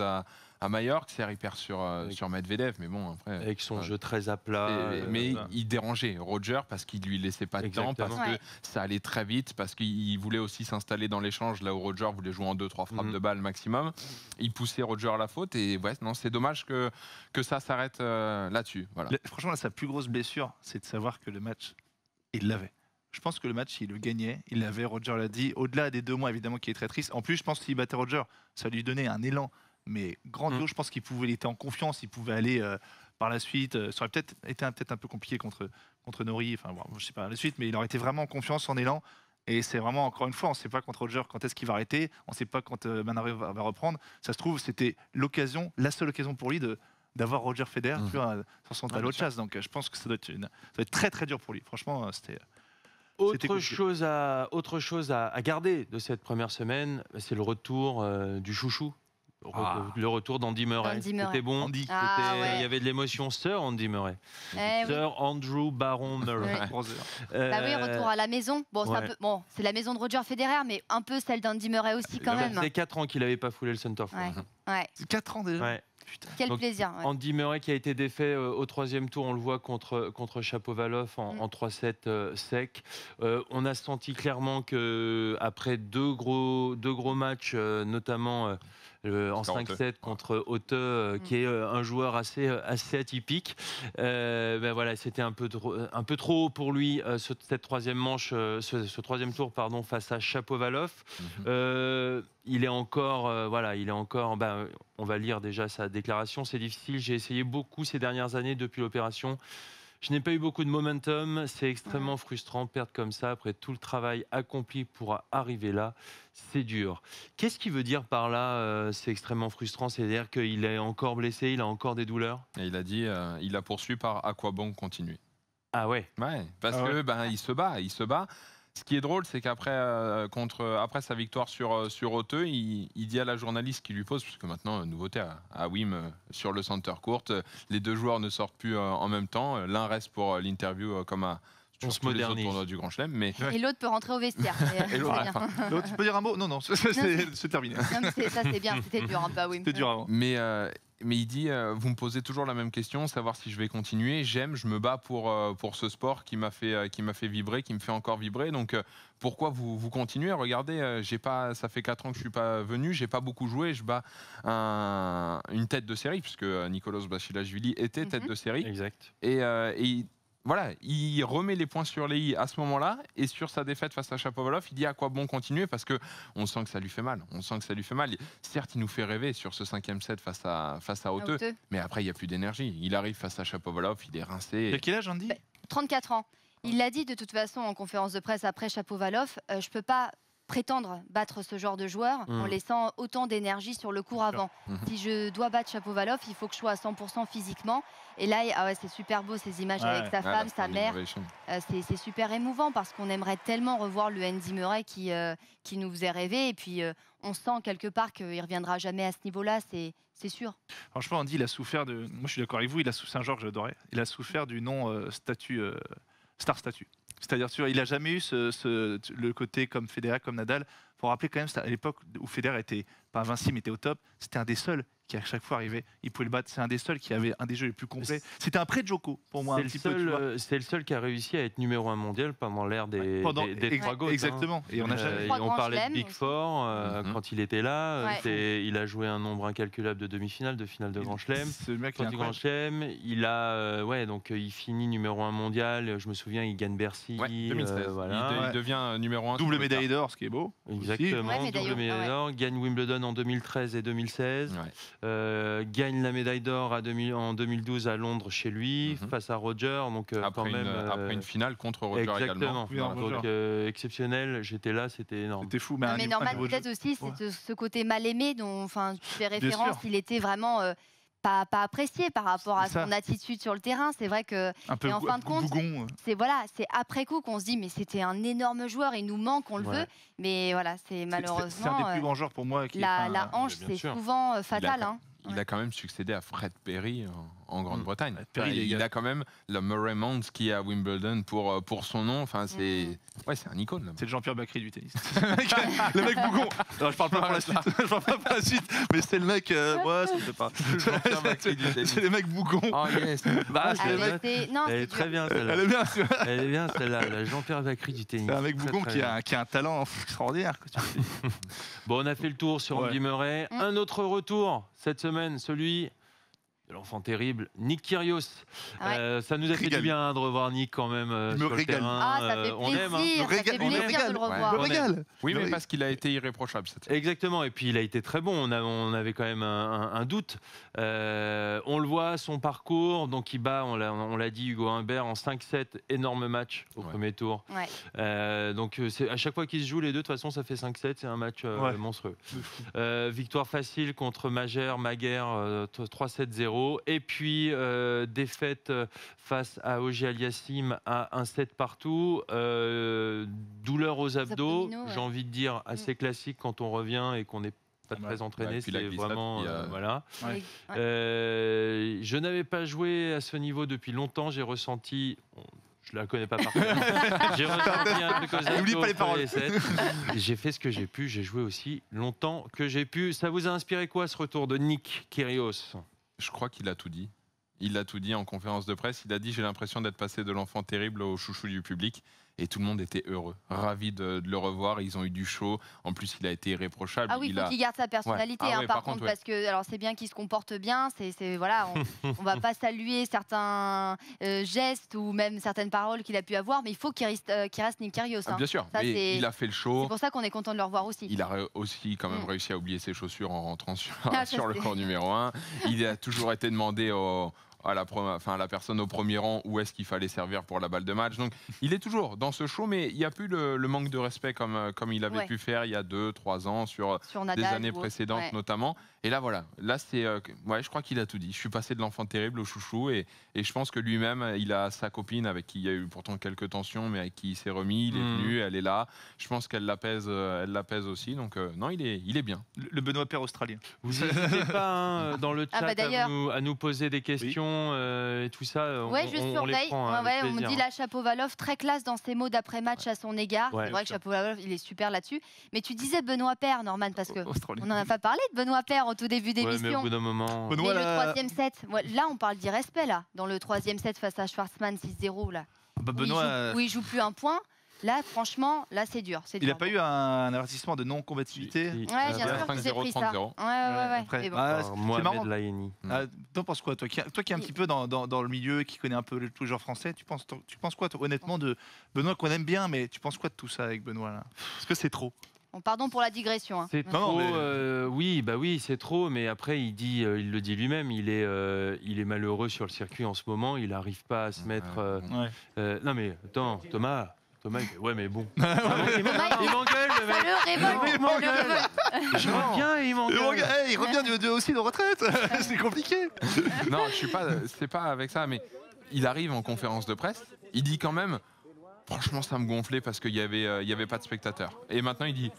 S3: à Majorque. Il perd sur Medvedev, mais bon, après.
S1: Avec son jeu très à plat.
S3: Mais il dérangeait Roger parce qu'il lui laissait pas de temps, parce que ça allait très vite, parce qu'il voulait aussi s'installer dans l'échange, là où Roger voulait jouer en 2-3 frappes de balle maximum. Il poussait Roger à la faute, et c'est dommage que ça s'arrête là-dessus. Voilà.
S2: Franchement, sa plus grosse blessure, c'est de savoir que le match, il l'avait. Je pense que le match, il le gagnait. Il l'avait, Roger l'a dit. Au-delà des 2 mois, évidemment, qui est très triste. En plus, je pense qu'il battait Roger, ça lui donnait un élan, mais grandiose. Je pense il était en confiance, il pouvait aller par la suite. Ça aurait peut-être été un peu compliqué contre Norrie. Enfin, je sais pas la suite, mais il aurait été vraiment en confiance, en élan. Et c'est vraiment, encore une fois, on ne sait pas contre Roger quand est-ce qu'il va arrêter. On ne sait pas quand Manarino va reprendre. Ça se trouve, c'était la seule occasion pour lui d'avoir Roger Federer sur son talon de chasse. Donc je pense que ça doit être très très dur pour lui. Franchement, c'était
S1: Autre chose à garder de cette première semaemaine, c'est le retour du chouchou. Le retour d'Andy Murray. C'était bon. Il y avait de l'émotion. Sir Andy Murray. Sir Andrew Baron Murray.
S4: Oui, retour à la maison. Bon, c'est la maison de Roger Federer, mais un peu celle d'Andy Murray aussi quand même.
S1: Ça faisait 4 ans qu'il n'avait pas foulé le centerfold.
S2: 4 ans déjà.
S1: Ouais.
S2: Putain.
S4: Quel plaisir.
S1: Andy Murray qui a été défait au 3e tour, on le voit contre Shapovalov en 3-7 sec. On a senti clairement qu'après deux gros matchs, notamment en 5-7 contre Otte, qui est un joueur assez atypique. Voilà, c'était un peu trop haut pour lui cette troisième manche, ce 3e tour face à Shapovalov. Il est encore, on va lire déjà sa déclaration. C'est difficile. J'ai essayé beaucoup ces dernières années depuis l'opération. Je n'ai pas eu beaucoup de momentum. C'est extrêmement frustrant de perdre comme ça après tout le travail accompli pour arriver là. C'est dur. Qu'est-ce qu'il veut dire par là c'est extrêmement frustrant. C'est-à-dire qu'il est encore blessé, il a encore des douleurs.
S3: Et il a dit, il a poursuivi par à quoi bon continuer.
S1: Ah ouais.
S3: Parce que il se bat. Ce qui est drôle, c'est qu'après après sa victoire sur Otte, il dit à la journaliste qui lui pose, puisque maintenant, nouveauté à Wim sur le center court, les deux joueurs ne sortent plus en même temps. L'un reste pour l'interview comme à tous les autres tournois du Grand Chelem. Mais...
S4: Et l'autre peut rentrer au vestiaire.
S2: L'autre, tu peux dire un mot? Non, c'est terminé.
S4: Non, mais ça, c'est bien. C'était dur, un peu à Wim.
S2: C'était dur avant.
S3: Mais il dit, vous me posez toujours la même question, savoir si je vais continuer. Je me bats pour ce sport qui m'a fait vibrer, qui me fait encore vibrer. Donc pourquoi vous continuez? Regardez, ça fait 4 ans que je suis pas venu, j'ai pas beaucoup joué. Je bats une tête de série, puisque Nicolas Basilashvili était tête de série.
S1: Exact.
S3: Et voilà, il remet les points sur les i à ce moment-là, et sur sa défaite face à Shapovalov, il dit à quoi bon continuer, parce que on sent que ça lui fait mal. Certes, il nous fait rêver sur ce 5e set face à Otte, mais après il n'y a plus d'énergie. Il arrive face à Shapovalov, il est rincé.
S2: Il a quel âge, Andy?
S4: 34 ans. Il l'a dit de toute façon en conférence de presse après Shapovalov, je peux pas prétendre battre ce genre de joueur en laissant autant d'énergie sur le court avant. Si je dois battre Shapovalov, il faut que je sois à 100% physiquement. Et là, c'est super beau ces images avec sa femme, sa mère. C'est super émouvant parce qu'on aimerait tellement revoir le Andy Murray qui nous faisait rêver. Et puis, on sent quelque part qu'il ne reviendra jamais à ce niveau-là, c'est sûr.
S2: Franchement, Andy, il a souffert de... Moi, je suis d'accord avec vous, c'est un joueur que j'adorais. Il a souffert du star statut. C'est-à-dire, il n'a jamais eu le côté comme Federer, comme Nadal. Il faut rappeler quand même, à l'époque où Federer était pas invincible, mais était au top, c'était un des seuls qui à chaque fois arrivait, il pouvait le battre. C'est un des seuls qui avait un des jeux les plus complets. C'était un pré-Joko pour moi.
S1: C'est le seul qui a réussi à être numéro 1 mondial pendant l'ère des 3 GOAT.
S2: Exactement. Et
S1: on parlait de Big Four quand il était là. Il a joué un nombre incalculable de demi-finales, de finales de Grand Chelem. Du Grand Chelem, il finit numéro 1 mondial. Je me souviens, il gagne Bercy.
S3: 2016. Il devient numéro 1.
S2: Double médaille d'or, ce qui est beau.
S1: Exactement. Double médaille d'or. Gagne Wimbledon en 2013 et 2016. Gagne la médaille d'or en 2012 à Londres chez lui face à Roger. Donc,
S3: après une finale contre Roger également.
S1: Donc, exceptionnel, j'étais là, c'était énorme.
S2: C'était fou.
S4: Mais Norman, peut-être aussi, c'est ce côté mal aimé dont tu fais référence. Il était vraiment... pas apprécié par rapport à son attitude sur le terrain. C'est vrai que, en fin de compte, c'est après coup qu'on se dit mais c'était un énorme joueur, il nous manque, on le veut. Mais voilà, c'est malheureusement.
S2: C'est un des plus grands joueurs pour moi.
S4: La hanche, c'est souvent fatal.
S3: Il a quand même succédé à Fred Perry en Grande-Bretagne. Il a quand même le Murray Mount qui est à Wimbledon pour son nom. Enfin, c'est un icône.
S2: C'est le Jean-Pierre Bacry du tennis. Le mec bougon. Non, je parle pas pour la suite. Je parle pas pour la suite. Mais c'est le mec. Moi, ça me fait pas.
S3: Jean-Pierre Bacry du tennis.
S2: C'est les mecs bougons.
S3: Oh yes.
S1: Elle est très bien celle-là. Elle est bien celle-là. La Jean-Pierre Bacry du tennis.
S2: C'est un mec bougon qui a un talent extraordinaire.
S1: Bon, on a fait le tour sur Andy Murray. Un autre retour cette semaine, celui de l'enfant terrible, Nick Kyrgios. Ça nous a fait du bien de revoir Nick quand même sur le terrain.
S4: Ça fait
S1: on aime.
S4: Ça fait plaisir de le revoir.
S3: Oui, mais parce qu'il a été irréprochable cette semaine.
S1: Exactement, et puis il a été très bon. On avait quand même un doute. On le voit, son parcours. Donc il bat, on l'a dit, Hugo Humbert en 5-7, énorme match au premier tour. Donc à chaque fois qu'ils se jouent les deux, de toute façon, ça fait 5-7, c'est un match monstrueux. Victoire facile contre Maguire 3-7-0. 2-0. Et puis, défaite face à Auger-Aliassime à 1-7 partout. Douleur aux abdos, j'ai envie de dire assez classique quand on revient et qu'on n'est pas très entraîné, c'est vraiment voilà.
S4: Ouais.
S1: Je n'avais pas joué à ce niveau depuis longtemps. J'ai ressenti, je la connais pas par cœur. J'ai ressenti un truc aux abdos.
S2: N'oublie pas les paroles.
S1: J'ai fait ce que j'ai pu. J'ai joué aussi longtemps que j'ai pu. Ça vous a inspiré quoi ce retour de Nick Kyrgios?
S3: Je crois qu'il a tout dit. Il a tout dit en conférence de presse. Il a dit: j'ai l'impression d'être passé de l'enfant terrible au chouchou du public. Et tout le monde était heureux, ravi de le revoir. Ils ont eu du show. En plus, il a été irréprochable.
S4: Ah oui, il faut qu'il garde sa personnalité. Par contre, parce que alors c'est bien qu'il se comporte bien. Voilà, on va pas saluer certains gestes ou même certaines paroles qu'il a pu avoir, mais il faut qu'il reste Nick Kyrgios.
S3: Bien sûr, ça, mais il a fait le show.
S4: C'est pour ça qu'on est content de le revoir aussi.
S3: Il a aussi quand même réussi à oublier ses chaussures en rentrant sur le court numéro 1. Il a toujours été demandé à la personne au premier rang où est-ce qu'il fallait servir pour la balle de match. Donc il est toujours dans ce show, mais il n'y a plus le manque de respect comme il avait pu faire il y a 2-3 ans sur Nadal, des années précédentes notamment. Et là voilà, je crois qu'il a tout dit. Je suis passé de l'enfant terrible au chouchou et je pense que lui-même, il a sa copine avec qui il y a eu pourtant quelques tensions, mais avec qui il s'est remis, il est venu, elle est là. Je pense qu'elle l'apaise aussi. Donc non, il est bien.
S2: Le Benoît Paire australien.
S1: Vous n'hésitez pas dans le chat à nous poser des questions. Et tout ça,
S4: on surveille. On me dit la Shapovalov, très classe dans ses mots d'après-match à son égard. C'est vrai que Shapovalov, il est super là-dessus. Mais tu disais Benoît Paire, Norman, parce qu'on n'en a pas parlé de Benoît Paire au tout début d'émission.
S1: Mais au bout d'un moment.
S4: Mais le troisième set, là, on parle d'irrespect, là. Dans le troisième set face à Schwartzmann 6-0, là. Où il joue plus un point. Là, franchement, c'est dur.
S2: Il n'a pas eu un avertissement de non-combativité?
S4: Ouais, bien sûr que j'ai pris ça. Ouais.
S1: Mohamed Laïni.
S2: T'en penses quoi, toi qui es un petit peu dans le milieu, qui connaît un peu tous les joueurs français, tu penses quoi, toi, honnêtement, de Benoît, qu'on aime bien, mais tu penses quoi de tout ça avec Benoît là? Est-ce que c'est trop?
S4: Pardon pour la digression.
S1: C'est trop, oui, c'est trop, mais après il le dit lui-même, il est malheureux sur le circuit en ce moment, il n'arrive pas à se mettre. Non mais attends, Thomas, ouais mais bon. Il m'engueule le mec.
S4: Il m'engueule.
S1: Je reviens et il m'engueule.
S2: Il revient aussi de retraite. C'est compliqué.
S3: Non, c'est pas avec ça, mais il arrive en conférence de presse, il dit quand même, franchement ça me gonflait parce qu'il y avait pas de spectateurs. Et maintenant il dit,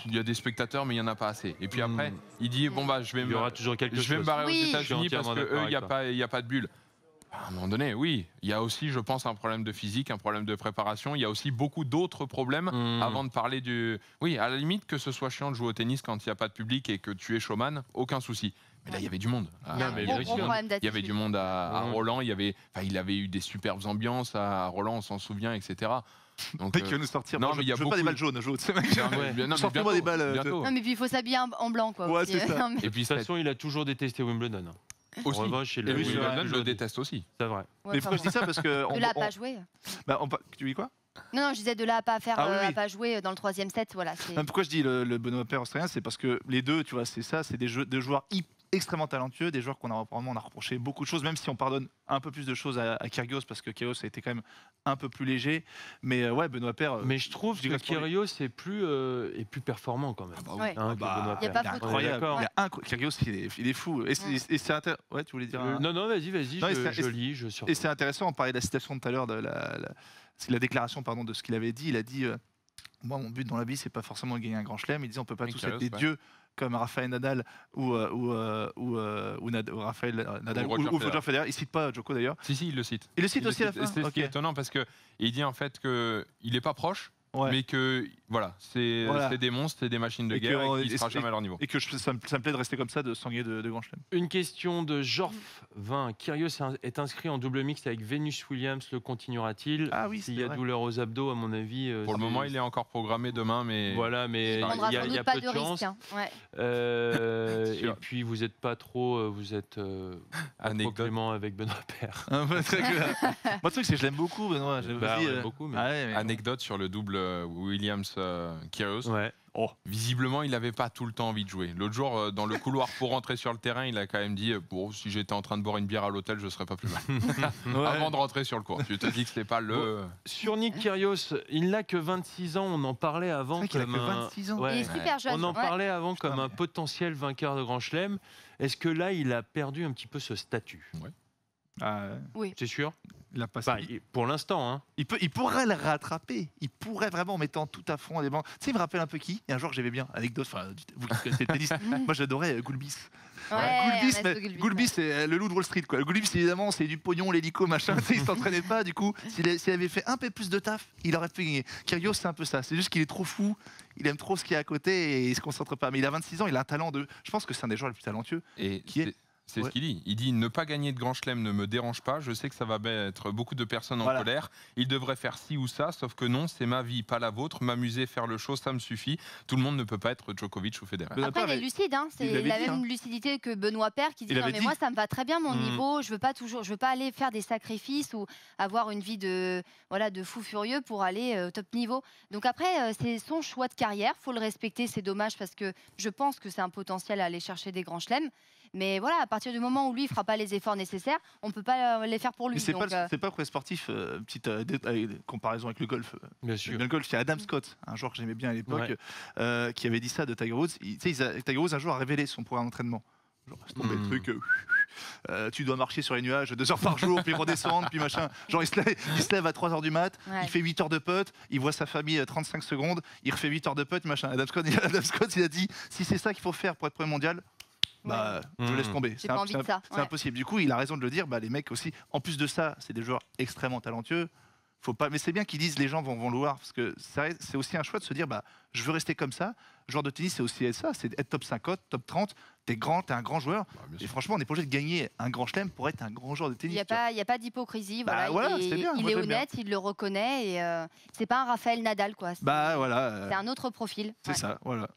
S3: il y a des spectateurs mais il y en a pas assez. Et puis après il dit je vais me barrer aux États-Unis parce que il y a pas de bulle. À un moment donné, oui, il y a aussi, je pense, un problème de physique, un problème de préparation. Il y a aussi beaucoup d'autres problèmes avant de parler du... Oui, à la limite, que ce soit chiant de jouer au tennis quand il n'y a pas de public et que tu es showman, aucun souci. Mais là, il y avait du monde. Il y avait du monde à Roland. Il avait eu des superbes ambiances à Roland, on s'en souvient, etc.
S2: Donc, qui va nous sortir.
S3: Non, mais il y a
S2: pas des balles jaunes. Sortez-moi des balles.
S4: Non, mais puis il faut s'habiller en blanc, quoi.
S2: Ouais, c'est ça.
S1: Et puis de toute façon, il a toujours détesté Wimbledon.
S3: Aussi. Et Wimbledon, je le déteste aussi.
S1: C'est vrai.
S2: Mais pourquoi je dis ça? Parce que.
S4: De là à pas jouer.
S2: Tu dis quoi?
S4: Non, je disais de là à pas faire, à pas jouer dans le troisième set. Voilà.
S2: Pourquoi je dis le Benoît Paire australien? C'est parce que les deux, tu vois, c'est ça, c'est des joueurs extrêmement talentueux, des joueurs on a reproché beaucoup de choses, même si on pardonne un peu plus de choses à Kyrgios, parce que Kyrgios a été quand même un peu plus léger. Mais Benoît Paire.
S1: Mais je trouve que Kyrgios est plus performant quand même.
S4: Il n'y a pas
S2: incroyable. Kyrgios, il est fou. Et c'est intéressant. Ouais, tu voulais dire.
S1: Non, vas-y, je lis.
S2: Et c'est intéressant, on parlait de la citation tout à l'heure, de la déclaration de ce qu'il avait dit. Il a dit moi, mon but dans la vie, c'est pas forcément de gagner un grand chelem. Il disait on peut pas tous être des dieux comme Rafael Nadal ou Rafael Nadal ou Roger Federer. Il cite pas Djoko d'ailleurs.
S3: Si, il le cite.
S2: Il le cite aussi à la fin.
S3: C'est ce qui est étonnant parce que il dit en fait que il est pas proche. Mais que c'est des monstres, c'est des machines de guerre et qu'il ne sera jamais à leur niveau.
S2: Et que ça me plaît de rester comme ça, de s'enguer de grand chelem.
S1: Une question de Jorf 20. Kyrgios est inscrit en double mixte avec Venus Williams, le continuera-t-il?
S2: Ah oui,
S1: s'il y a douleur aux abdos, à mon avis.
S3: Pour le moment, il est encore programmé demain, mais
S1: voilà, mais il y a peu de chance. Et puis vous n'êtes pas trop, vous êtes clément avec Benoît Paire.
S2: Moi, le truc c'est que je l'aime beaucoup, Benoît.
S1: Beaucoup.
S3: Anecdote sur le double Williams-Kyrgios. Visiblement, il n'avait pas tout le temps envie de jouer. L'autre jour, dans le couloir pour rentrer sur le terrain, il a quand même dit si j'étais en train de boire une bière à l'hôtel, je serais pas plus mal. Avant de rentrer sur le court. Tu te dis que c'était pas le.
S1: Sur Nick Kyrgios, il n'a que 26 ans. On en parlait avant
S2: comme 26 ans.
S4: Il est super jeune.
S1: On en parlait avant comme un potentiel vainqueur de Grand Chelem. Est-ce que là, il a perdu un petit peu ce statut?
S4: Oui.
S1: C'est sûr?
S2: Il a pas
S1: pour l'instant, hein.
S2: Il pourrait le rattraper. Il pourrait vraiment en mettant tout à fond à des bancs. Tu sais, il me rappelle un peu qui? Il y a un joueur que j'aimais bien, anecdote, vous qui connaissez le tennis, moi j'adorais Goulbis. Goulbis, c'est le loup de Wall Street, quoi. Goulbis, évidemment, c'est du pognon, l'hélico, machin. Il s'entraînait pas, du coup. S'il avait fait un peu plus de taf, il aurait pu gagner. Kyrgios, c'est un peu ça. C'est juste qu'il est trop fou. Il aime trop ce qu'il y a à côté et il se concentre pas. Mais il a 26 ans, il a un talent de. Je pense que c'est un des joueurs les plus talentueux.
S3: C'est ce qu'il dit. Il dit ne pas gagner de Grand Chelem ne me dérange pas. Je sais que ça va mettre beaucoup de personnes en colère. Il devrait faire ci ou ça, sauf que non, c'est ma vie, pas la vôtre. M'amuser, faire le show, ça me suffit. Tout le monde ne peut pas être Djokovic ou Federer.
S4: Après, il est lucide. Hein. C'est la même lucidité que Benoît Paire qui dit non, mais moi, ça me va très bien mon niveau. Je veux pas aller faire des sacrifices ou avoir une vie de fou furieux pour aller au top niveau. Donc après, c'est son choix de carrière. Faut le respecter. C'est dommage parce que je pense que c'est un potentiel à aller chercher des grands chelems. Mais voilà, à partir du moment où lui ne fera pas les efforts nécessaires, on ne peut pas les faire pour lui.
S2: C'est pas le sportif, petite comparaison avec le golf.
S1: Bien sûr.
S2: Le golf, il y a Adam Scott, un joueur que j'aimais bien à l'époque, qui avait dit ça de Tiger Woods. Tiger Woods, un jour, a révélé son programme d'entraînement. Genre, c'est tombé le truc. Tu dois marcher sur les nuages 2 heures par jour, puis redescendre, puis machin. Genre, il se lève à 3 heures du mat, il fait 8 heures de putt, il voit sa famille 35 secondes, il refait 8 heures de putt, machin. Adam Scott, il a dit si c'est ça qu'il faut faire pour être premier mondial, je laisse tomber. C'est impossible. Du coup, il a raison de le dire. Les mecs aussi, en plus de ça, c'est des joueurs extrêmement talentueux. Faut pas. Mais c'est bien qu'ils disent les gens vont le voir parce que c'est aussi un choix de se dire je veux rester comme ça. Joueur de tennis, c'est aussi ça, c'est être top 50, top 30. T'es un grand joueur. Et franchement, on n'est pas obligé de gagner un grand chelem pour être un grand joueur de tennis.
S4: Il n'y a pas d'hypocrisie. Il est honnête, il le reconnaît et c'est pas un Raphaël Nadal quoi. C'est un autre profil.
S2: C'est ça, voilà.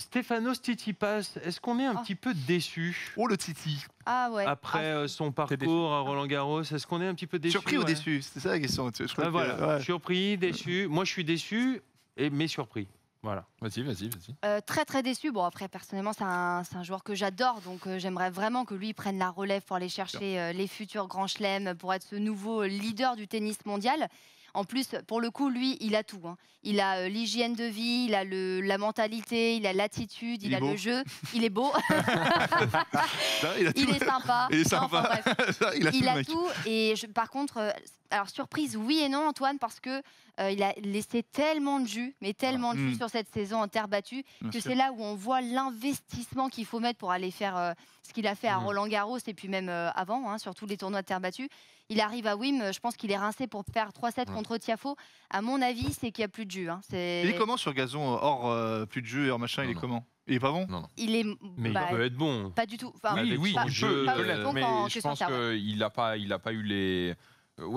S1: Stefanos Tsitsipas, est-ce qu'on est un petit peu déçu?
S2: Oh le Titi.
S1: Après son parcours à Roland-Garros, est-ce qu'on est un petit peu déçu?
S2: Surpris ou déçu? C'était ça la question.
S1: Surpris, déçu. Moi, je suis déçu, mais surpris. Voilà.
S3: Vas-y.
S4: Très très déçu. Bon après personnellement c'est un joueur que j'adore donc j'aimerais vraiment que lui prenne la relève pour aller chercher les futurs grands chelems pour être ce nouveau leader du tennis mondial. En plus, pour le coup, lui, il a tout. Hein. Il a l'hygiène de vie, il a la mentalité, il a l'attitude, il a le jeu. Il est beau. Il est sympa.
S2: Il est sympa.
S4: Enfin, bref. Il a tout. Et par contre, alors surprise, oui et non, Antoine, parce que il a laissé tellement de jus, mais tellement de jus sur cette saison en terre battue, que c'est là où on voit l'investissement qu'il faut mettre pour aller faire ce qu'il a fait à Roland-Garros et puis même avant, sur tous les tournois de terre battue. Il arrive à Wim, je pense qu'il est rincé pour faire 3-7 contre Tiafoe. À mon avis, c'est qu'il n'y a plus de jus. Hein.
S2: Il est comment sur gazon, hors plus de jus, hors machin, il est comment? Il est pas bon?
S3: Non.
S4: Il est,
S1: mais il peut être bon.
S4: Pas du tout.
S3: Enfin, oui,
S4: pas,
S3: jeu,
S4: pas bon
S3: mais je pense
S4: qu'il
S3: n'a pas eu les...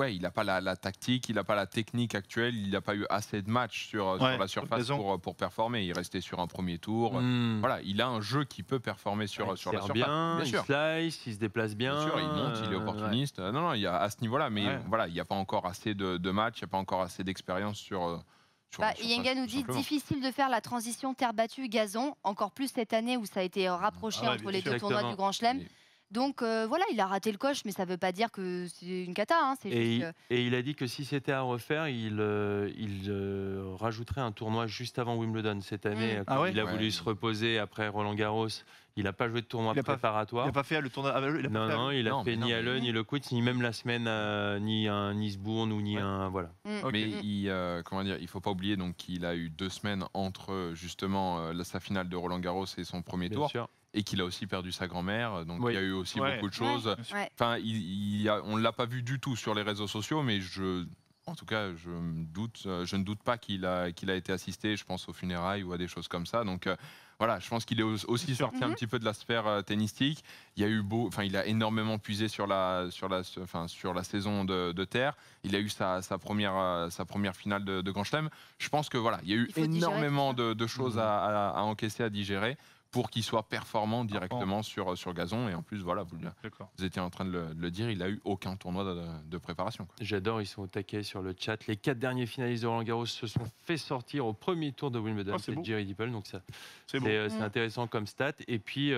S3: il n'a pas la tactique, il n'a pas la technique actuelle, il n'a pas eu assez de matchs sur la surface pour performer. Il restait sur un premier tour. Voilà, il a un jeu qui peut performer sur la surface.
S1: Bien sûr. Il slice, il se déplace bien.
S3: Bien sûr, il monte, il est opportuniste. Non, il y a à ce niveau-là, mais voilà, il n'y a pas encore assez de matchs, il n'y a pas encore assez d'expérience sur
S4: Yenga nous dit difficile de faire la transition terre battue gazon, encore plus cette année où ça a été rapproché entre les deux tournois du Grand Chelem. Donc voilà, il a raté le coche, mais ça ne veut pas dire que c'est une cata. Hein,
S1: et il a dit que si c'était à refaire, il rajouterait un tournoi juste avant Wimbledon cette année. Il a voulu se reposer après Roland-Garros. Il n'a pas joué de tournoi préparatoire.
S2: Il n'a pas fait le tournoi.
S1: Non, il a fait ni Allen, ni le Queen's, ni même la semaine, ni un Nice-Bourne ou ni un voilà.
S3: Mais il ne faut pas oublier donc qu'il a eu 2 semanes entre justement sa finale de Roland-Garros et son premier tour.
S1: Sûr.
S3: Et qu'il a aussi perdu sa grand-mère, donc il y a eu aussi beaucoup de choses. Enfin, on ne l'a pas vu du tout sur les réseaux sociaux, mais en tout cas, je ne doute pas qu'il a été assisté, je pense, aux funérailles ou à des choses comme ça. Donc voilà, je pense qu'il est aussi sorti un petit peu de la sphère tennistique. Il a énormément puisé sur la saison de terre. Il a eu sa première finale de Grand Chelem. Je pense que voilà, il y a eu énormément de choses à encaisser, à digérer, pour qu'il soit performant directement sur gazon. Et en plus, voilà, vous étiez en train de le dire, il n'a eu aucun tournoi de préparation.
S1: J'adore, ils sont au taquet sur le chat. Les 4 derniers finalistes de Roland-Garros se sont fait sortir au premier tour de Wimbledon. C'est Jerry Dippel, donc c'est intéressant comme stat. Et puis,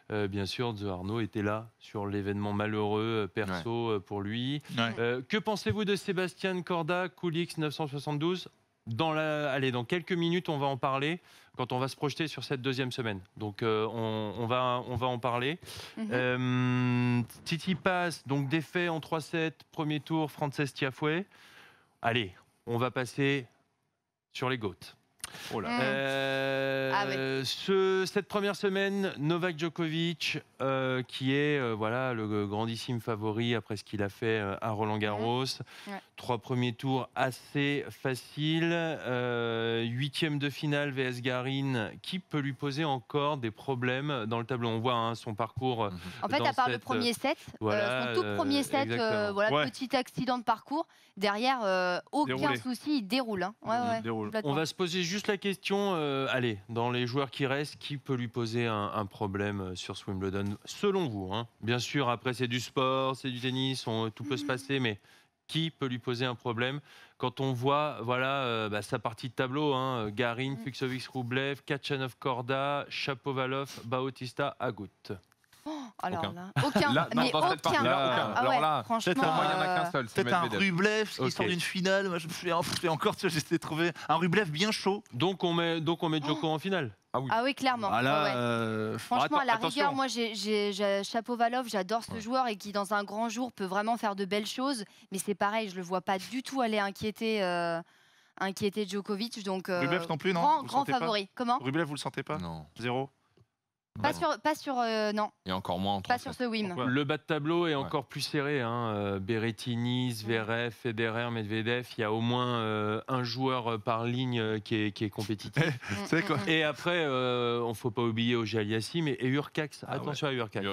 S1: bien sûr, Arnaud était là sur l'événement malheureux perso pour lui. Que pensez-vous de Sébastien Corda, Coolix 972? dans quelques minutes, on va en parler quand on va se projeter sur cette deuxième semaine. Donc, on va en parler. Tsitsipas, donc défait en 3-7, premier tour, Frances Tiafoe. Allez, on va passer sur les GOAT.
S2: Oh là.
S1: Cette première semaine, Novak Djokovic, qui est voilà, le grandissime favori après ce qu'il a fait à Roland-Garros. 3 premiers tours assez faciles. 8e de finale VS Garin, qui peut lui poser encore des problèmes dans le tableau. On voit son parcours.
S4: En fait, à part le premier set, son tout premier set, petit accident de parcours. Derrière, aucun souci, il déroule.
S1: On va se poser juste la question, allez, dans les joueurs qui restent, qui peut lui poser un problème sur ce Wimbledon, selon vous, hein. Bien sûr, après c'est du sport, c'est du tennis, tout peut se passer, mais qui peut lui poser un problème quand on voit sa partie de tableau, hein, Garin, Fucsovics, Rublev, Kachanov, Korda, Shapovalov, Bautista, Agut.
S4: Alors aucun. Mais aucun.
S3: Alors là,
S4: franchement,
S3: pour moi, il n'y en a qu'un seul.
S2: Peut-être un Rublev qui sort d'une finale. Moi, je me fais encore, j'essaie de trouver un Rublev bien chaud.
S1: Donc on met Djoko en finale.
S4: Ah oui, clairement. Franchement, à la rigueur, moi, j'ai Shapovalov, j'adore ce joueur et qui, dans un grand jour, peut vraiment faire de belles choses. Mais c'est pareil, je le vois pas du tout aller inquiéter Djokovic. Donc,
S2: Rublev non plus, non.
S4: Grand favori. Comment?
S2: Rublev, vous le sentez pas?
S3: Non.
S2: 0.
S4: Pas sur non.
S3: Et encore moins en 3
S4: Pas sur ce Wim.
S1: Le bas de tableau est encore plus serré. Berrettini, Zverev, Federer, Medvedev. Il y a au moins un joueur par ligne qui est compétitif. Et après, on ne faut pas oublier Auger Aliassime et Urcax. Attention à Urcax.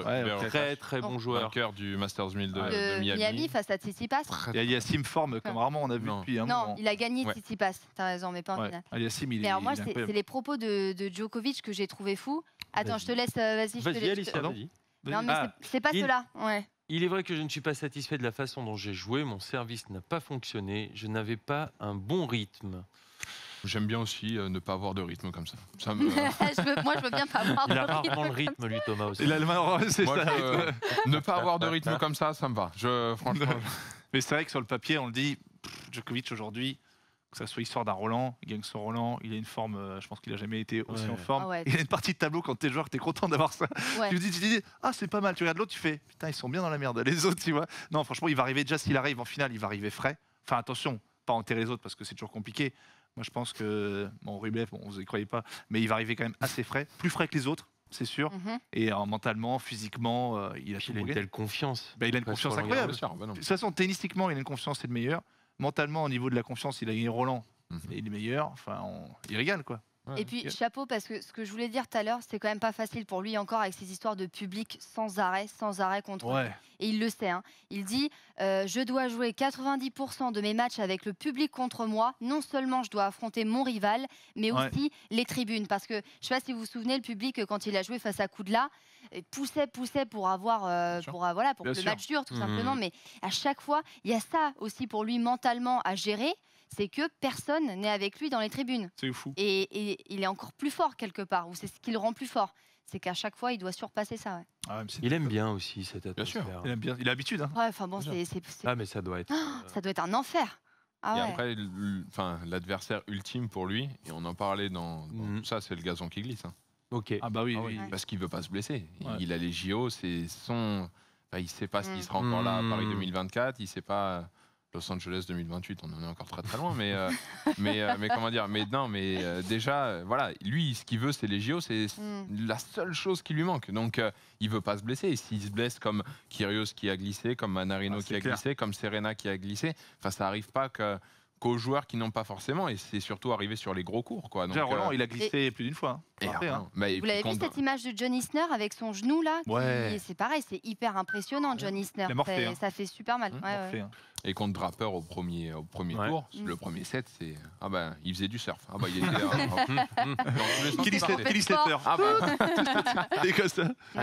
S1: Très très bon joueur.
S3: Vainqueur du Masters 1000 de Miami.
S4: Face à Tsitsipas.
S2: Et Aliassime forme comme rarement on a vu depuis un moment.
S4: Non, il a gagné Tsitsipas. T'as raison, mais pas en finale.
S2: Aliassime, il est.
S4: Alors moi, c'est les propos de Djokovic que j'ai trouvé fous. Attends, je te laisse, vas-y.
S1: Vas-y, Alicia, vas-y.
S4: Non, mais c'est pas cela.
S1: Il est vrai que je ne suis pas satisfait de la façon dont j'ai joué. Mon service n'a pas fonctionné. Je n'avais pas un bon rythme.
S3: J'aime bien aussi ne pas avoir de rythme comme ça.
S4: Moi, je veux bien pas avoir de rythme.
S1: Il a rarement le rythme, lui, Thomas aussi.
S3: Ne pas avoir de rythme comme ça, ça me va. Franchement.
S2: Mais c'est vrai que sur le papier, on le dit, Djokovic aujourd'hui, que ça soit histoire d'un Roland, il gagne son Roland, il a une forme, je pense qu'il n'a jamais été aussi en forme. Il a une partie de tableau quand t'es joueur, t'es content d'avoir ça. Tu te dis, ah c'est pas mal, tu regardes l'autre, tu fais, putain ils sont bien dans la merde, les autres, tu vois. Non franchement, il va arriver, déjà s'il arrive en finale, il va arriver frais. Enfin attention, pas enterrer les autres parce que c'est toujours compliqué. Moi je pense que, Rublev, vous y croyez pas, mais il va arriver quand même assez frais, plus frais que les autres. C'est sûr. Et mentalement, physiquement, il a
S1: une telle confiance.
S2: Il a une confiance incroyable. De toute façon, tennistiquement, il a une confiance, c'est le meilleur. Mentalement, au niveau de la confiance, il a gagné Roland. Et il est meilleur. Enfin, il régale, quoi.
S4: Et puis, chapeau, parce que ce que je voulais dire tout à l'heure, c'est quand même pas facile pour lui encore avec ces histoires de public sans arrêt contre lui. Et il le sait. Il dit je dois jouer 90% de mes matchs avec le public contre moi. Non seulement je dois affronter mon rival, mais aussi les tribunes. Parce que, je ne sais pas si vous vous souvenez, le public, quand il a joué face à Kudla, poussait pour avoir pour que le match dure, tout simplement. Mais à chaque fois, il y a ça aussi pour lui mentalement à gérer. C'est que personne n'est avec lui dans les tribunes.
S2: C'est fou.
S4: Et il est encore plus fort quelque part, ou c'est ce qui le rend plus fort. C'est qu'à chaque fois, il doit surpasser ça.
S1: Il aime bien aussi cette atmosphère.
S2: Bien sûr, il aime bien. Il a l'habitude.
S1: Mais ça doit être...
S4: ça doit être un enfer.
S3: Et après, l'adversaire ultime pour lui, et on en parlait dans tout ça, c'est le gazon qui glisse.
S1: Ok.
S2: Oui.
S3: Parce qu'il veut pas se blesser. Il a les JO, c'est son... il sait pas s'il sera encore là à Paris 2024, il sait pas... Los Angeles 2028, on en est encore très très loin, mais comment dire, déjà, voilà, lui, ce qu'il veut, c'est les JO, c'est la seule chose qui lui manque. Donc, il veut pas se blesser. Et s'il se blesse comme Kyrgios qui a glissé, comme Manarino qui a glissé, comme Serena qui a glissé, enfin, ça arrive pas qu'aux joueurs qui n'ont pas forcément, et c'est surtout arrivé sur les gros cours, quoi. Donc,
S2: Roland, il a glissé plus d'une fois.
S4: Vous l'avez vu cette image de John Isner avec son genou là? C'est pareil, c'est hyper impressionnant, John Isner. Ça fait super mal.
S3: Et contre Draper au premier tour, le premier set, c'est il faisait du surf. Il était
S2: Kelly Slater.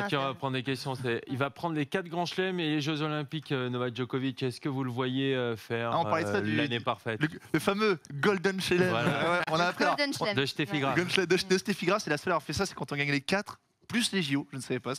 S1: Tu vas prendre des questions. Il va prendre les 4 grands chelems et les Jeux Olympiques. Novak Djokovic, est-ce que vous le voyez faire l'année parfaite?
S2: Le fameux Golden Chelem. On a appris
S1: de Steffi Graf.
S2: De Steffi Graf, c'est la seule à avoir fait ça, c'est quand on gagne les 4 plus les JO. Je ne savais pas.